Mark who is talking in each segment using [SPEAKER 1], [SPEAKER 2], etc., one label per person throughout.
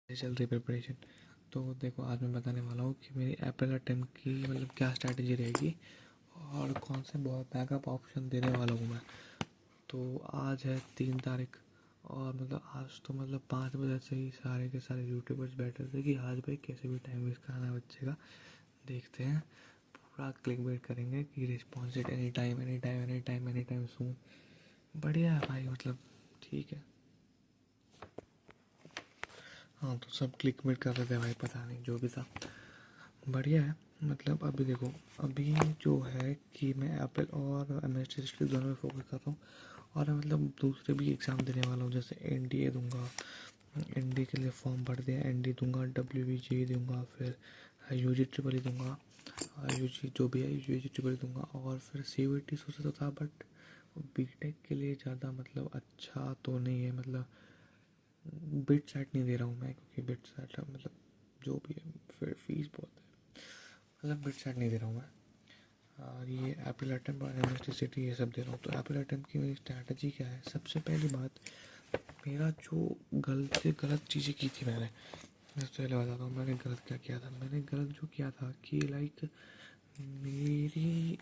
[SPEAKER 1] चल रही प्रिपरेशन। तो देखो आज मैं बताने वाला हूँ कि मेरी एप्पल अटेम्प्ट की मतलब क्या स्ट्रैटेजी रहेगी और कौन से बहुत बैकअप ऑप्शन देने वाला हूँ मैं। तो आज है 3 तारीख और मतलब आज तो मतलब 5 बजे से ही सारे के सारे यूट्यूबर्स बैठे थे कि आज भाई कैसे भी टाइम वेस्ट कराना है बच्चे का, देखते हैं। पूरा क्लिक बेट करेंगे कि response any time any time any time any time soon. बढ़िया है भाई, मतलब ठीक है। हाँ तो सब क्लिक बेट कर रहे थे भाई, पता नहीं जो भी था बढ़िया है। मतलब अभी देखो, अभी जो है कि मैं एप्पल और एमएसटी दोनों में फोकस कर रहा हूँ और मतलब दूसरे भी एग्ज़ाम देने वाला हूँ, जैसे एनडीए दूंगा, एनडी के लिए फॉर्म भर दिया, एनडी दूंगा, डब्ल्यूबीजी दूंगा, फिर यूजी ट्रिपल ई दूंगा, यूजी जो भी है यूजी ट्रिपल ई दूंगा। और फिर सीवीटी सोचा तो था, बट बीटेक के लिए ज़्यादा मतलब अच्छा तो नहीं है, मतलब बिट सेट नहीं दे रहा हूँ मैं, क्योंकि बिट सेट मतलब जो भी है फिर फीस बहुत है, मतलब बिट सेट नहीं दे रहा हूँ मैं। और ये एप्पल अटेम्प्ट और एमएसटी सिटी ये सब दे रहा हूँ। तो एप्पल अटेम्प्ट की मेरी स्ट्रैटेजी क्या है? सबसे पहली बात, मेरा जो गलत से गलत चीज़ें की थी मैंने पहले बताता हूँ। मैंने गलत क्या किया था? मैंने गलत जो किया था कि लाइक मेरी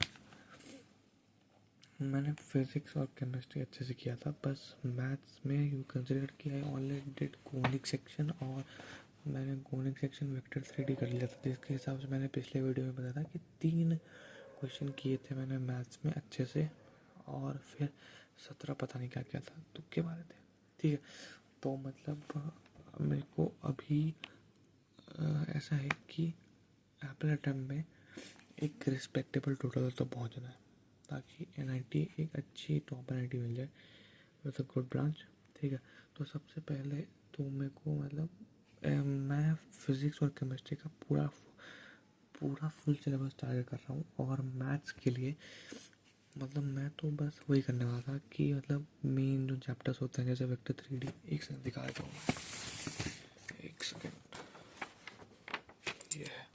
[SPEAKER 1] मैंने फिज़िक्स और केमिस्ट्री अच्छे से किया था, बस मैथ्स में यू कंसिडर कि I only did conic section, और मैंने कोनिक सेक्शन वेक्टर 3D कर लिया था, जिसके हिसाब से मैंने पिछले वीडियो में बताया था कि 3 क्वेश्चन किए थे मैंने मैथ्स में अच्छे से, और फिर 17 पता नहीं क्या क्या था, तुक्के मारे थे। ठीक है, तो मतलब मेरे को अभी ऐसा है कि एप्पल अटेम्प्ट में एक रिस्पेक्टेबल टोटल तो पहुंचना है, ताकि एनआईटी एक अच्छी टॉप एनआईटी मिल जाए विद अ गुड ब्रांच। ठीक है, तो सबसे पहले तो मेरे को मतलब मैं फिज़िक्स और केमिस्ट्री का पूरा पूरा फुल सिलेबस टारगेट कर रहा हूँ। और मैथ्स के लिए मतलब मैं तो बस वही करने वाला था कि मतलब मेन जो चैप्टर्स होते हैं जैसे वेक्टर 3D, एक सेकंड दिखा देता हूँ, एक सेकंड। ये है,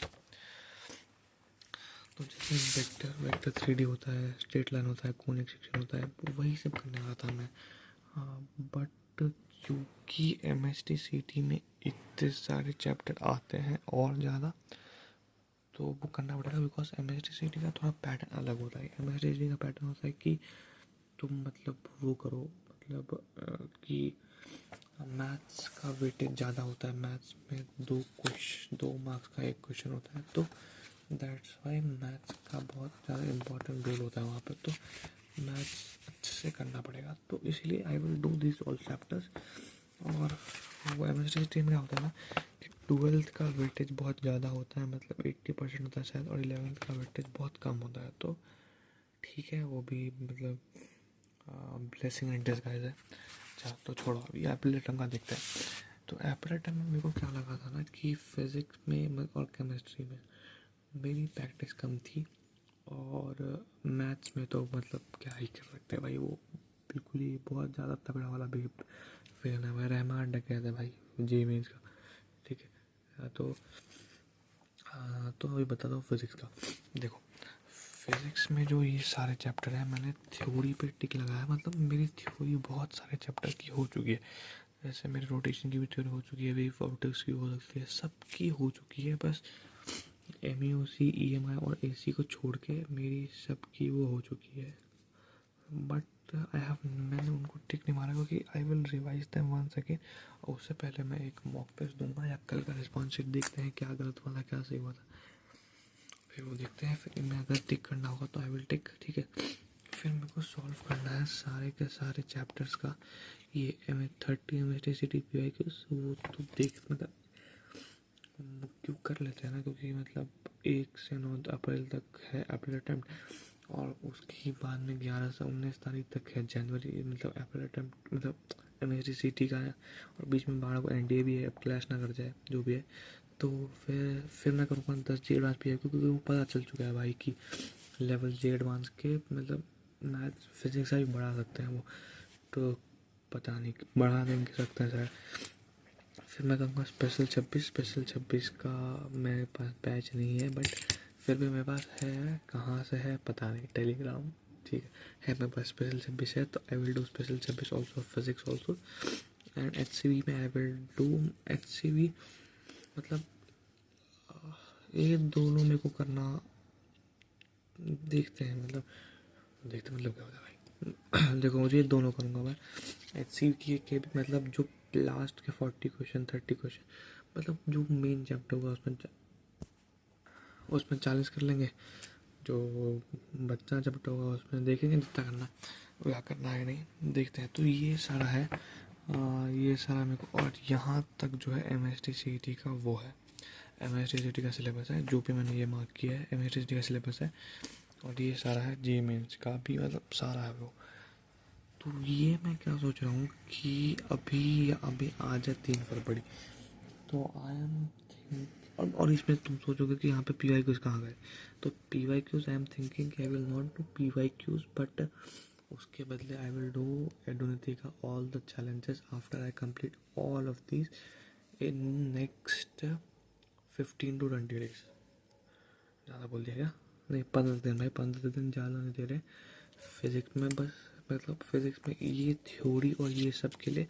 [SPEAKER 1] तो जैसे वेक्टर वेक्टर 3D होता है, स्ट्रेट लाइन होता है, कोनिक सेक्शन होता है, वही सब करने वाला था मैं। हाँ, बट क्योंकि M S T C T में इतने सारे चैप्टर आते हैं और ज़्यादा, तो वो करना पड़ेगा। Because M S T C T का थोड़ा पैटर्न अलग होता है। M S T C T का पैटर्न होता है कि तुम मतलब वो करो, मतलब कि मैथ्स का वेटेज ज़्यादा होता है। मैथ्स में 2 मार्क्स का एक क्वेश्चन होता है, तो दैट्स वाई मैथ्स का बहुत ज़्यादा इम्पोर्टेंट रोल होता है वहाँ पे। तो मैथ्स अच्छे से करना पड़ेगा, तो इसलिए आई will do this all chapters. और वो एम एस टी में क्या होता है ना कि 12th का वेटेज बहुत ज़्यादा होता है, मतलब 80% होता है शायद, और 11th का वेटेज बहुत कम होता है। तो ठीक है, वो भी मतलब ब्लेसिंग इन डिस्गाइज है। अच्छा तो छोड़ो, अभी एप्पल एटम का देखते हैं। तो एप्पल एटम में मेरे को क्या लगा था ना कि फिज़िक्स में और केमिस्ट्री में मेरी प्रैक्टिस कम थी, और मैथ्स में तो मतलब क्या ही कर सकते हैं भाई, वो बिल्कुल ही बहुत ज़्यादा तगड़ा वाला बिग फैन है मैं, रहमान डकैत है भाई जी मीन्स का। ठीक है, तो अभी बताता हूँ फिज़िक्स का। देखो, फिज़िक्स में जो ये सारे चैप्टर हैं, मैंने थ्योरी पे टिक लगाया, मतलब मेरी थ्योरी बहुत सारे चैप्टर की हो चुकी है। जैसे मेरी रोटेशन की भी थ्योरी हो चुकी है, वेव ऑप्टिक्स की हो सकती है, सबकी हो चुकी है। बस M U C E M I और ए सी को छोड़ के मेरी सबकी वो हो चुकी है। बट मैंने उनको टिक नहीं मारा, क्योंकि I will revise them once again. और उससे पहले मैं एक मॉक टेस्ट दूंगा, या कल का रिस्पॉन्स शीट देखते हैं क्या गलत हुआ था क्या सही हुआ था, फिर वो देखते हैं। फिर मैं अगर टिक करना होगा तो आई विल टिक। ठीक है, फिर मेरे को सॉल्व करना है सारे के सारे चैप्टर्स का। ये M A 30 M S T C T P Y Qs, वो तो देख मतलब क्यों कर लेते हैं ना, क्योंकि मतलब 1 से 9 अप्रैल तक है एप्पल अटेम्प्ट, और उसके बाद में 11 से 19 तारीख तक है जनवरी, मतलब एप्पल अटेम्प्ट मतलब M S T C T का है। और बीच में 12 को एन डी ए भी है, अब क्लैश ना कर जाए जो भी है। तो फिर मैं करूँगा 10 जे एडवांस पी आई, क्योंकि वो पता चल चुका है भाई कि लेवल जे एडवांस के मतलब मैथ्स फिजिक्स भी बढ़ा सकते हैं वो, तो पता नहीं बढ़ा देंगे सकते हैं शायद। फिर मैं कहूँगा स्पेशल 26 का मेरे पास बैच नहीं है, बट फिर भी मेरे पास है, कहाँ से है पता नहीं, टेलीग्राम। ठीक है मेरे पास स्पेशल 26 है, तो I will do special 26 also, physics also. And HCV में आई विल डू HCV, मतलब ये दोनों मेरे को करना, देखते हैं मतलब क्या होता है भाई। देखो मुझे ये दोनों करूँगा मैं, HCV के भी मतलब जो लास्ट के 40 क्वेश्चन 30 क्वेश्चन, मतलब जो मेन चैप्टर होगा उसमें 40 कर लेंगे, जो बच्चा चैप्टर होगा उसमें देखेंगे जितना करना है क्या करना है नहीं, देखते हैं। तो ये सारा है, ये सारा मेरे को। और यहाँ तक जो है MST CET का वो है, MST CET का सिलेबस है, जो भी मैंने ये मार्क किया है MST CET का सिलेबस है। और ये सारा है JEE मेंस का भी, मतलब सारा है वो। तो ये मैं क्या सोच रहा हूँ कि अभी आ जाए 3 फरवरी, तो आई एम थिंक, और इसमें तुम सोचोगे कि यहाँ पे PYQs कहाँ गए, तो PYQs I am thinking I will not do PYQs, but उसके बदले आई विल डू एडोनिटी का all the challenges after I complete all of these in next 15 to 20 days। ज़्यादा बोल दिया क्या? नहीं, 15 दिन भाई, 15 दिन ज़्यादा नहीं दे रहे फिज़िक्स में। बस मतलब फिज़िक्स में ये थ्योरी और ये सब के लिए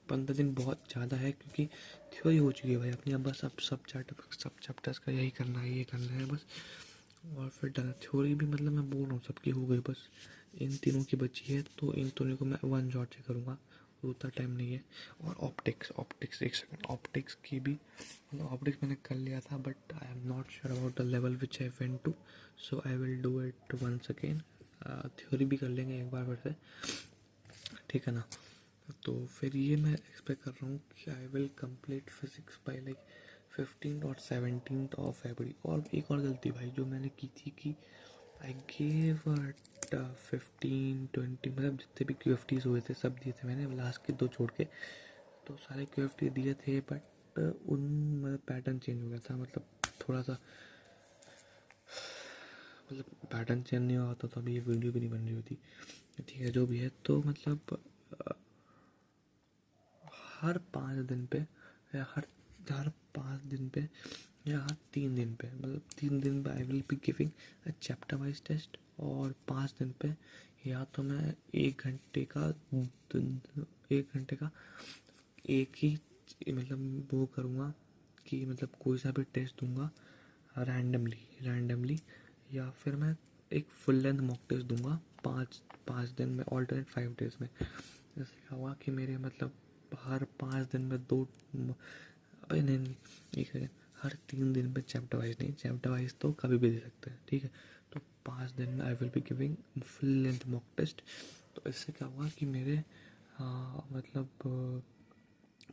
[SPEAKER 1] 15 दिन बहुत ज़्यादा है, क्योंकि थ्योरी हो चुकी है भाई अपनी। अब बस अब सब चैप्टर्स का यही करना है, ये करना है बस, और फिर डन। थ्योरी भी मतलब मैं बोल रहा हूँ सबकी हो गई, बस इन तीनों की बची है, तो इन तीनों को मैं वन शॉट से करूँगा, उतना टाइम नहीं है। और ऑप्टिक्स एक सेकंड, ऑप्टिक्स की भी मतलब ऑप्टिक्स मैंने कर लिया था, but I am not sure about the level which I went to, so I will do it once again. Theory भी कर लेंगे एक बार फिर से, ठीक है ना। तो फिर ये मैं एक्सपेक्ट कर रहा हूँ कि I will complete physics bye like 15 और 17 ऑफ फरवरी। और एक और गलती भाई जो मैंने की थी कि आई गेव 15-20 मतलब जितने भी QFTs हुए थे सब दिए थे मैंने, लास्ट के 2 छोड़ के, तो सारे QFT दिए थे, बट उन मतलब पैटर्न चेंज हो गया था, मतलब थोड़ा सा, मतलब पैटर्न चेंज नहीं हुआ होता तो अभी ये वीडियो भी नहीं बन रही होती, ठीक है। जो भी है, तो मतलब हर 5 दिन पे या हर 5 दिन पे या हर 3 दिन पे, मतलब 3 दिन पे I will be giving a chapter wise test. और 5 दिन पे या तो मैं 1 घंटे का एक ही मतलब वो करूँगा कि मतलब कोई सा भी टेस्ट दूंगा रैंडमली, या फिर मैं एक फुल लेंथ मॉक टेस्ट दूंगा 5 5 दिन में, ऑल्टरनेट 5 डेज में। जैसे क्या हुआ कि मेरे मतलब हर 5 दिन में 2, अबे नहीं, एक सेकेंड, हर 3 दिन पे चैप्टर वाइज नहीं, चैप्टर वाइज तो कभी भी दे सकते हैं, ठीक है। तो 5 दिन में I will be giving full length mock test. तो इससे क्या हुआ कि मेरे मतलब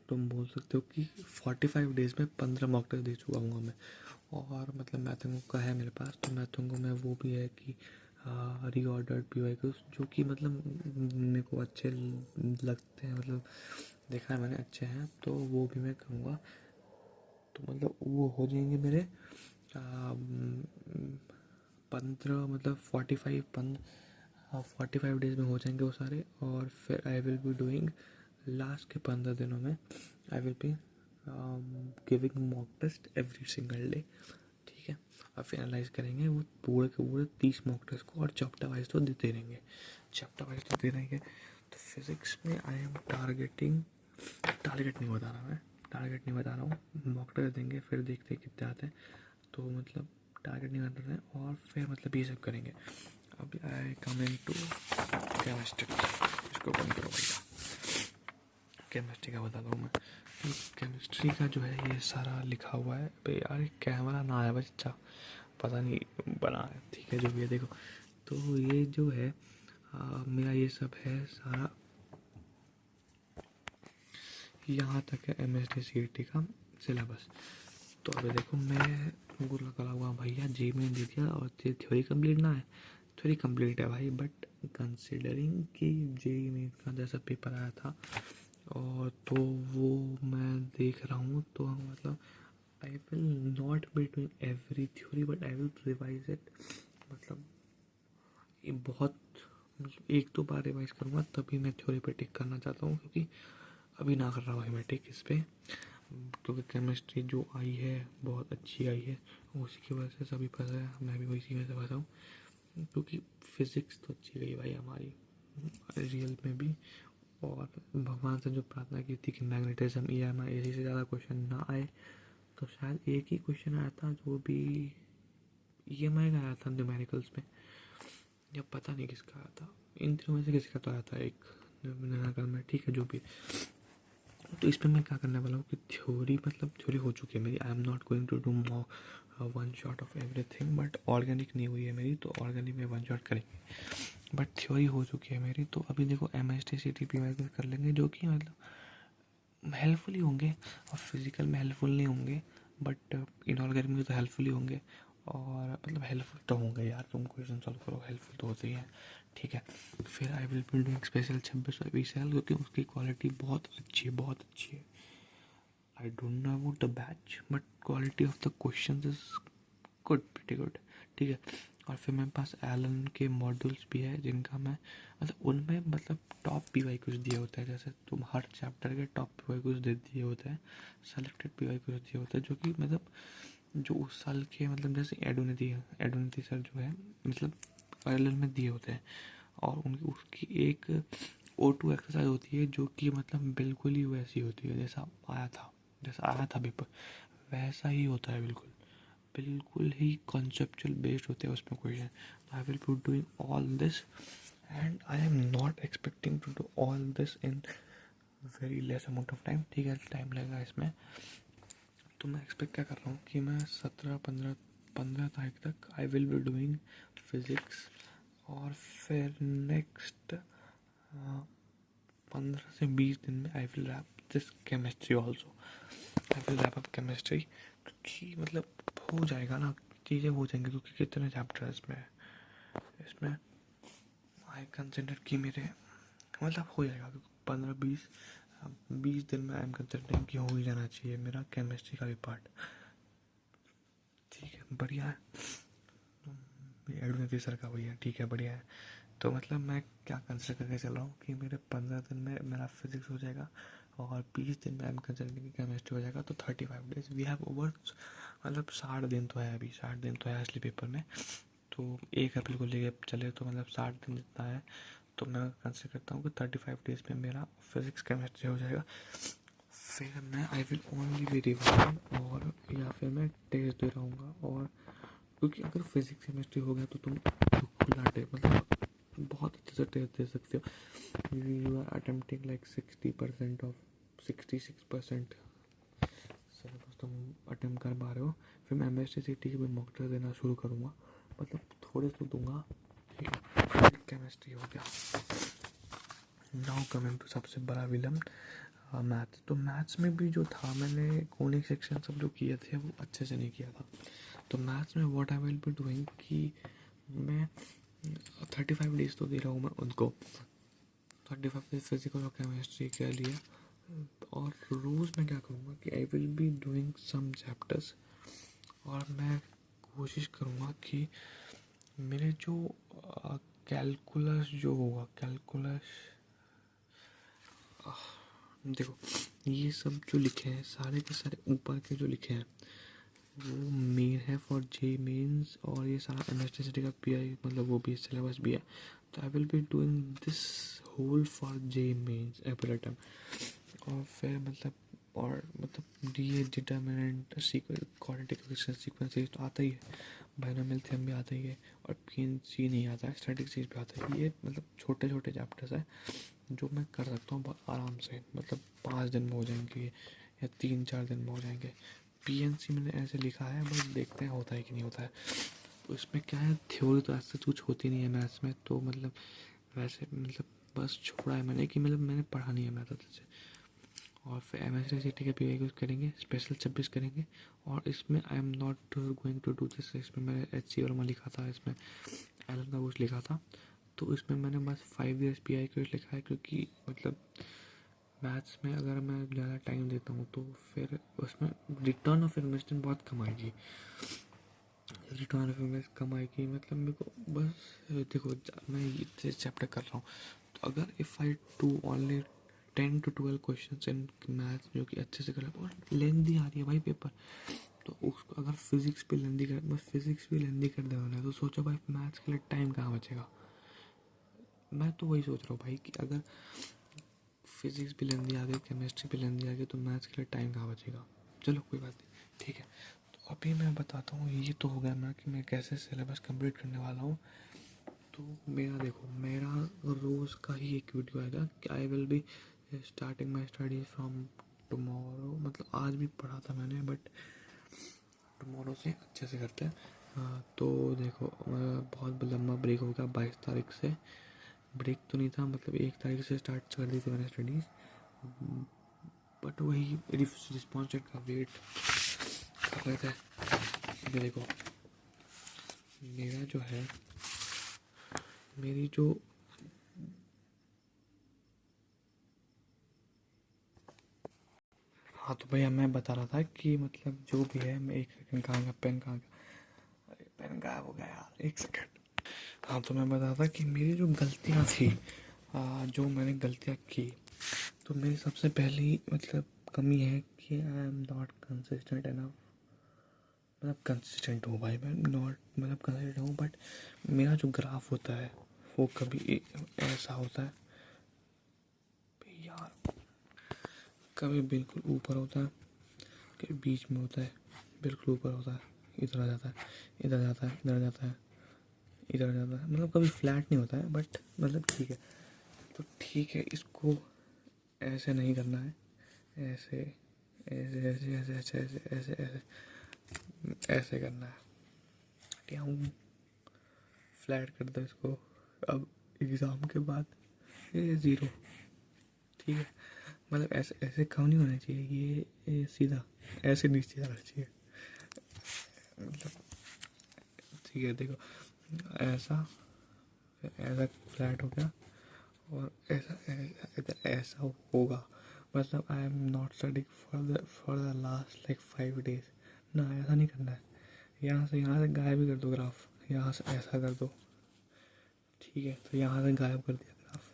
[SPEAKER 1] तुम बोल सकते हो कि 45 डेज़ में 15 मॉक टेस्ट दे चुका हूँ मैं। और मतलब मैथों का है मेरे पास, तो मैथों को मैं वो भी है कि रीऑर्डर्ड PYQs, जो कि मतलब मेरे को अच्छे लगते हैं, मतलब देखा है मैंने अच्छे हैं, तो वो भी मैं करूँगा। तो मतलब वो हो जाएंगे मेरे 15 मतलब 45 डेज़ में हो जाएंगे वो सारे। और फिर I will be doing last के 15 दिनों में I will be giving mock test every single day, ठीक है। और फिर एनालाइज करेंगे वो पूरे के पूरे 30 मॉक टेस्ट को, और चैप्टर वाइज तो देते रहेंगे, तो फिज़िक्स में आई एम टारगेटिंग, टारगेट नहीं बता रहा हूँ, मॉक टेस्ट देंगे फिर देखते हैं कितने आते हैं, तो मतलब टारगेट नहीं बता रहे हैं। और फिर मतलब ये सब करेंगे। अभी आई कम इन टू केमिस्ट्री, इसको बंद करो भैया। केमिस्ट्री का बताता हूँ मैं, केमिस्ट्री का जो है ये सारा लिखा हुआ है भाई यार, कैमरा ना आया बच्चा, पता नहीं बना है, ठीक है। जो भी है देखो, तो ये जो है मेरा ये सब है सारा, यहाँ तक है MST CET का सिलेबस। तो अभी देखो मैं तुमको लगा हुआ भैया JEE में दे दिया और थ्योरी कंप्लीट ना है, थ्योरी कंप्लीट है भाई, बट कंसिडरिंग कि JEE में का जैसा पेपर आया था और तो वो मैं देख रहा हूँ, तो मतलब I will not be doing every theory, but I will revise it, मतलब ये बहुत मतलब 1-2 बार रिवाइज करूँगा तभी मैं थ्योरी पे टिक करना चाहता हूँ, क्योंकि अभी ना कर रहा भाई मैं टिक इस पर, क्योंकि केमिस्ट्री जो आई है बहुत अच्छी आई है, उसी की वजह से सभी फंसा है, मैं भी उसी में से फंसा हूँ। क्योंकि फिज़िक्स तो अच्छी गई भाई हमारी रियल में भी, और भगवान से जो प्रार्थना की थी कि मैग्नेटिज्म EMI इसी से ज़्यादा क्वेश्चन ना आए, तो शायद एक ही क्वेश्चन आया था जो भी EMI का आया था न्यूमेरिकल्स में, या पता नहीं किसका आया था, इन तीनों में से किसका तो आया था एक न्यूमेरिकल में, ठीक है जो भी। तो इस पर मैं क्या करने वाला हूँ कि थ्योरी मतलब थ्योरी हो चुकी है मेरी, I am not going to do one shot of everything, but organic नहीं हुई है मेरी, तो ऑर्गेनिक में वन शॉट करेंगे, बट थ्योरी हो चुकी है मेरी। तो अभी देखो MST CTP में कर लेंगे, जो कि मतलब हेल्पफुल ही होंगे, और फिजिकल में हेल्पफुल नहीं होंगे, बट इनऑर्गेनिक में तो हेल्पफुल ही होंगे, और मतलब हेल्पफुल तो होंगे यार, तुम क्वेश्चन सॉल्व करो हेल्पफुल तो होते ही हैं, ठीक है। फिर I will be doing special 26 और 20 क्योंकि उसकी क्वालिटी बहुत अच्छी है, बहुत अच्छी है। I don't know about the batch, but quality of the question is good, pretty good, ठीक है। और फिर मेरे पास एलन के मॉड्यूल्स भी है, जिनका मैं मतलब उनमें मतलब टॉप PY कुछ दिए होते हैं, जैसे तुम हर चैप्टर के टॉप PY कुछ दे दिए होते हैं, सेलेक्टेड PY कुछ दिए होते हैं, जो कि मतलब जो उस साल के मतलब जैसे एडोनिथी सर जो है मतलब एलन में दिए होते हैं, और उनकी उसकी एक O2 एक्सरसाइज होती है जो कि मतलब बिल्कुल ही वैसी होती है जैसा आया था पेपर, वैसा ही होता है, बिल्कुल बिल्कुल ही कॉन्सेप्चुअल बेस्ड होते हैं उसमें question. I will be doing all this, and I am not expecting to do all this in very less amount of time, ठीक है, टाइम लगेगा इसमें। तो मैं एक्सपेक्ट क्या कर रहा हूँ कि मैं 15 तारीख तक आई विल बी डूइंग फिज़िक्स, और फिर नेक्स्ट 15 से 20 दिन में I will wrap this chemistry also, I will wrap up chemistry, क्योंकि मतलब हो जाएगा ना, चीज़ें हो जाएंगी, क्योंकि कितने चैप्टर इसमें आई कंसिडर कि मेरे मतलब हो जाएगा, क्योंकि 15-20 दिन में आई एम कंसिडरिंग कि हो ही जाना चाहिए मेरा केमिस्ट्री का भी पार्ट, ठीक है, बढ़िया है। एडवेंचर सर का भैया, ठीक है, बढ़िया है। तो मतलब मैं क्या कंसिडर करके चल रहा हूँ कि मेरे 15 दिन में मेरा फिजिक्स हो जाएगा, और 20 दिन में आई एम कंसिडरिंग केमिस्ट्री हो जाएगा, तो 35 डेज वी हैव ओवर, मतलब 60 दिन तो है, अभी 60 दिन तो है असली पेपर में, तो 1 अप्रैल को लेके चले तो मतलब 60 दिन जितना है, तो मैं कंसिडर करता हूँ कि 35 डेज में मेरा फिजिक्स केमिस्ट्री हो जाएगा। फिर मैं I will only be revising, और या फिर मैं टेस्ट दे रहूँगा, और क्योंकि अगर फिजिक्स केमिस्ट्री हो गया तो तुम खुला टेस्ट मतलब बहुत अच्छे से टेस्ट दे सकते हो, you are attempting like 60% of 66% syllabus तुम अटेम्प्ट कर पा रहे हो। फिर मैं MST CT की भी मॉक टेस्ट देना शुरू करूँगा, मतलब थोड़े तो दूंगा, ठीक है। केमिस्ट्री हो गया, नाउ कमिंग टू सबसे बड़ा विलन, मैथ्स। तो मैथ्स में भी जो था, मैंने कोनिक सेक्शन सब जो किए थे वो अच्छे से नहीं किया था, तो मैथ्स में what I will be doing कि मैं 35 डेज तो दे रहा हूँ मैं उनको, 35 डेज फिजिकल और केमिस्ट्री के लिए, और रोज़ मैं क्या करूँगा कि I will be doing some chapters, और मैं कोशिश करूँगा कि मेरे जो कैलकुलस जो होगा, कैलकुलस देखो ये सब जो लिखे हैं सारे के सारे ऊपर के जो लिखे हैं वो मेन है फॉर जे मेंस, और ये सारा MST का PI मतलब वो भी सिलेबस भी है, तो I will be doing this whole for JEE mains एपरेटम, और फिर मतलब और मतलब डी डिटर्मिनेंट क्वाड्रेटिक सीक्वेंस तो आता ही है, बाइनोमियल थ्योरम भी आता ही है, और PNC नहीं आता है, स्टैटिक चीज़ भी आता है, ये मतलब छोटे छोटे चैप्टर्स है जो मैं कर सकता हूँ बहुत आराम से, मतलब 5 दिन में हो जाएंगे या 3-4 दिन में हो जाएंगे। PNC मैंने ऐसे लिखा है, बस देखते हैं होता है कि नहीं होता है। तो इसमें क्या है, थ्योरी तो ऐसे कुछ होती नहीं है मैथ्स में, तो मतलब वैसे मतलब बस छोड़ा है मैंने कि मतलब मैंने पढ़ा नहीं है मैथ अच्छे से। और फिर MST CT के PI यूज़ करेंगे, स्पेशल 26 करेंगे, और इसमें I am not going to do this, इसमें मैंने HC वर्मा लिखा था, इसमें एलन का कुछ लिखा था, तो इसमें मैंने बस 5 years PI कुछ लिखा है, क्योंकि मतलब मैथ्स में अगर मैं ज़्यादा टाइम देता हूँ तो फिर उसमें रिटर्न ऑफ इन्वेस्टमेंट बहुत कम आएगी, रिटर्न ऑफ इन्वेस्ट कम आएगी, मतलब मेरे को बस देखो मैं ये चैप्टर कर रहा हूँ, तो अगर if I do only 10 to 12 question in maths जो कि अच्छे से कर, और लेंदी आ रही है भाई पेपर, तो उसको अगर फिजिक्स पे लेंदी कर, बस फिजिक्स भी लेंदी कर देना है, तो सोचो भाई मैथ्स के लिए टाइम कहाँ बचेगा। मैं तो वही सोच रहा हूँ भाई कि अगर फिजिक्स भी लेंदी आ गई, केमिस्ट्री भी लेंदी आ गई, तो मैथ्स के लिए टाइम कहाँ बचेगा। चलो कोई बात नहीं, ठीक है। तो अभी मैं बताता हूँ, ये तो हो गया मैं कि मैं कैसे सिलेबस कंप्लीट करने वाला हूँ। तो मेरा देखो, मेरा रोज़ का ही एक वीडियो आएगा कि I will be starting my studies from tomorrow. मतलब आज भी पढ़ा था मैंने, बट टुमारो से अच्छे से करते हैं। तो देखो बहुत लंबा ब्रेक हो गया 22 तारीख से। ब्रेक तो नहीं था, मतलब 1 तारीख से स्टार्ट कर दी थी मैंने स्टडीज़, बट वही रिस्पॉन्स का वेट कर रहे थे। ये देखो मेरा जो है, मेरी जो हाँ, तो भैया मैं बता रहा था कि मतलब जो भी है, मैं एक सेकंड, कहाँ गया पेन, कहाँ गया, अरे पेन गायब हो गया यार, एक सेकंड। हाँ, तो मैं बता रहा था कि मेरी जो गलतियाँ थी, जो मैंने गलतियाँ की, तो मेरी सबसे पहली मतलब कमी है कि आई एम नॉट कंसिस्टेंट एनफ। मतलब कंसिस्टेंट हूँ भाई मैं, नॉट मतलब कंसिस्टेंट हूँ, बट मेरा जो ग्राफ होता है वो कभी ऐसा होता है यार, कभी बिल्कुल ऊपर होता है, कभी बीच में होता है, बिल्कुल ऊपर होता है, इधर आ जाता है, इधर जाता है, इधर जाता है, इधर जाता है, मतलब कभी फ्लैट नहीं होता है, बट मतलब ठीक है। तो ठीक है, इसको ऐसे नहीं करना है, ऐसे ऐसे ऐसे ऐसे ऐसे ऐसे ऐसे ऐसे ऐसे करना है। ट्याऊं, फ्लैट कर दो इसको। अब एग्ज़ाम के बाद ये ज़ीरो, ठीक है। मतलब ऐसे ऐसे कम नहीं होना चाहिए, ये सीधा ऐसे नीचे जाना चाहिए, मतलब ठीक है। देखो ऐसा, ऐसा फ्लैट हो गया, और ऐसा ऐसा ऐसा होगा। मतलब आई am not studying for the last like 5 days ना, ऐसा नहीं करना है। यहाँ से गायब भी कर दो ग्राफ, यहाँ से ऐसा कर दो, ठीक है। तो यहाँ से गायब कर दिया ग्राफ,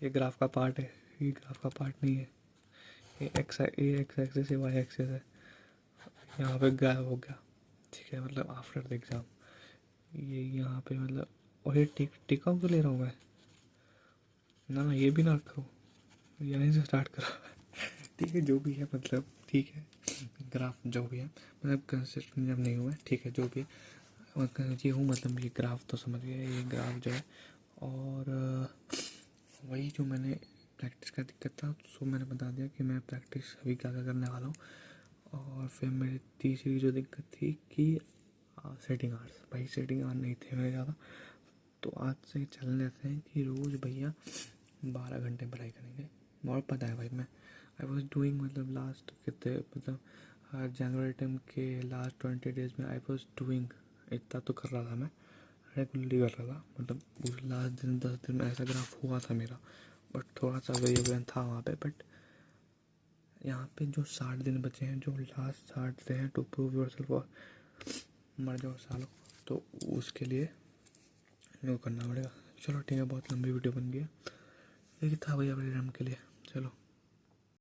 [SPEAKER 1] ये ग्राफ का पार्ट है, ये ग्राफ का पार्ट नहीं है। ये एक्स एक्सिस है, वाई एक्सिस है, यहाँ पे गायब हो गया, ठीक है। मतलब आफ्टर द एग्ज़ाम ये यहाँ पे मतलब, और ये टिक ऑफ तो ले रहा हूँ मैं, ना ना ये भी ना रखो, यहीं से स्टार्ट करो। ठीक है, जो भी है मतलब ठीक है, ग्राफ जो भी है, मतलब कंसिस्टेंट जब नहीं हुआ है, ठीक है, जो भी ये हूँ, मतलब ये ग्राफ तो समझ गया, ये ग्राफ जो है। और वही जो मैंने प्रैक्टिस का दिक्कत था, सो मैंने बता दिया कि मैं प्रैक्टिस अभी क्या क्या करने वाला हूँ। और फिर मेरी तीसरी जो दिक्कत थी कि सेटिंग आवर्स, भाई सेटिंग आवर नहीं थे मेरे ज़्यादा। तो आज से चल लेते हैं कि रोज़ भैया 12 घंटे पढ़ाई करेंगे। और पता है भाई, मैं आई वॉज डूइंग, मतलब लास्ट कितने, मतलब जनवरी टाइम के लास्ट 20 days में आई वॉज डूइंग, इतना तो कर रहा था मैं, रेगुलरली कर रहा था। मतलब उस लास्ट दिन 10 दिन में ऐसा ग्राफ हुआ था मेरा, बट थोड़ा सा वेरिएबल था वहाँ पे। बट यहाँ पे जो 60 दिन बचे हैं, जो लास्ट 60 से हैं टू प्रूव योरसेल्फ, और मर जाओ सालों, तो उसके लिए वो करना पड़ेगा। चलो ठीक है, बहुत लंबी वीडियो बन गई है, यही था भैया मेरे रैम के लिए। चलो।